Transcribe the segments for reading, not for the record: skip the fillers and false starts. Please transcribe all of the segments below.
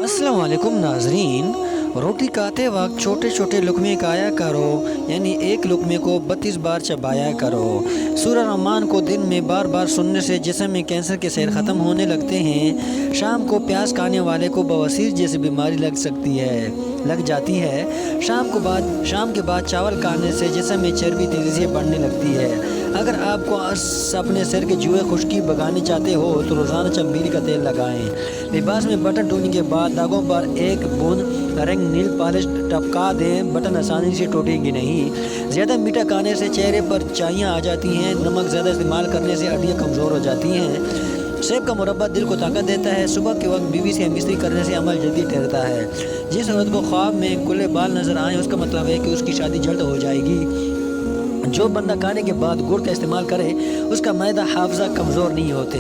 अस्सलाम वालेकुम नाजरीन। रोटी खाते वक्त छोटे छोटे लुकमे खाया करो, यानी एक लुकमे को 32 बार चबाया करो। सूरह रहमान को दिन में बार बार सुनने से जिस्म में कैंसर के सेल ख़त्म होने लगते हैं। शाम को प्याज खाने वाले को बवासीर जैसी बीमारी लग जाती है। शाम के बाद चावल खाने से जिस्म में चर्बी तेज़ी से बढ़ने लगती है। अगर आपको अपने सिर के जुए खुश्की भगाने चाहते हो तो रोज़ाना चमेली का तेल लगाएं। लिबास में बटन टूटने के बाद दागों पर एक बूंद रंग नील पॉलिश टपका दें, बटन आसानी से टूटेंगे नहीं। ज़्यादा मीठा खाने से चेहरे पर चाइयाँ आ जाती हैं। नमक ज़्यादा इस्तेमाल करने से हड्डियाँ कमज़ोर हो जाती हैं। सेब का मुरब्बा दिल को ताकत देता है। सुबह के वक्त बीवी से मिस्त्री करने से अमल जल्दी ठहरता है। जिस औरत को ख्वाब में खुले बाल नजर आए उसका मतलब है कि उसकी शादी जल्द हो जाएगी। जो बंदा खाने के बाद गुड़ का इस्तेमाल करे उसका मैदा हाफजा कमज़ोर नहीं होते।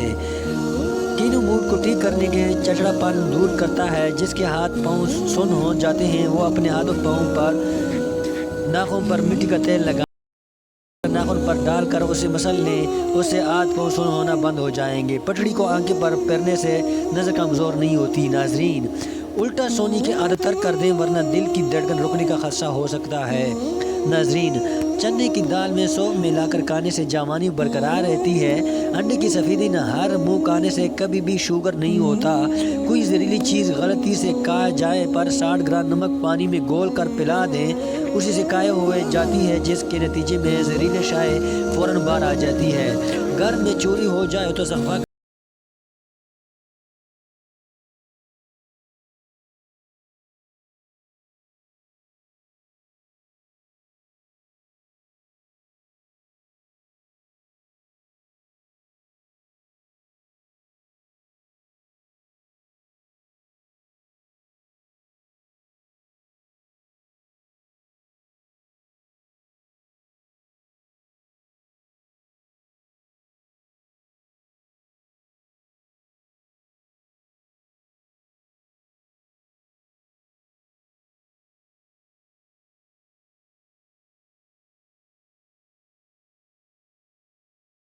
तीनों मूड को ठीक करने के चचड़ापन दूर करता है। जिसके हाथ पाँव सुन्न हो जाते हैं वो अपने हाथों पाँव पर नाखून पर मिट्टी का तेल लगा नाखून पर डालकर उसे मसल लें, उससे हाथ पाँव सुन्न होना बंद हो जाएंगे। पटड़ी को आंखें पर पेरने से नज़र कमज़ोर नहीं होती। नाजरीन, उल्टा सोने की आदत तर्क कर दें वरना दिल की धड़कन रुकने का खदशा हो सकता है। नाजरीन, चने की दाल में सौंफ मिलाकर खाने से जवानी बरकरार रहती है। अंडे की सफ़ेदी नहर मुँह खाने से कभी भी शुगर नहीं होता। कोई जहरीली चीज़ गलती से खा जाए पर 60 ग्राम नमक पानी में घोल कर पिला दें, उसी से काया हुए जाती है, जिसके नतीजे में जहरीले शाय फ़ौरन बाहर आ जाती है। घर में चोरी हो जाए तो सफा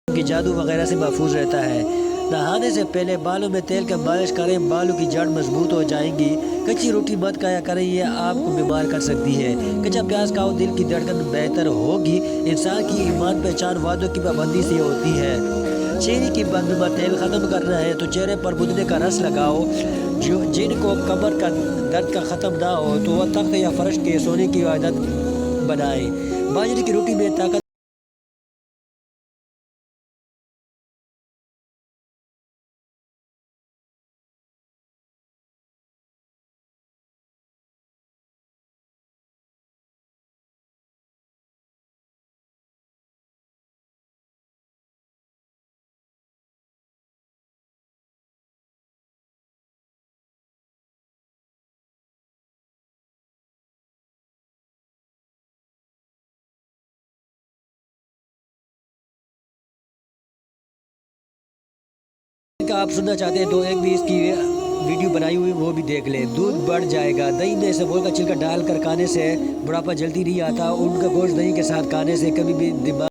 के जादू वगैरह से महफूज रहता है। नहाने से पहले बालों में तेल का मालिश करें, बालों की जड़ मजबूत हो जाएंगी। कच्ची रोटी मत खाया करें, ये आपको बीमार कर सकती है। कच्चा प्याज खाओ, दिल की धड़कन बेहतर होगी। इंसान की ईमान पहचान वादों की पाबंदी से होती है। चेहरे की बदनुमा तेल ख़त्म करना है तो चेहरे पर पुदीने का रस लगाओ। जिनको कमर का दर्द का ख़त्म ना हो तो वह तख्त या फर्श के सोने की आदत बनाए। बाजरे की रोटी में ताकत का आप सुनना चाहते हैं तो एक भी इसकी वीडियो बनाई हुई वो भी देख लें। दूध बढ़ जाएगा। दही में इसबगोल का छिलका डाल कर खाने से बुढ़ापा जल्दी नहीं आता। ऊँट का गोश्त दही के साथ खाने से कभी भी दिमाग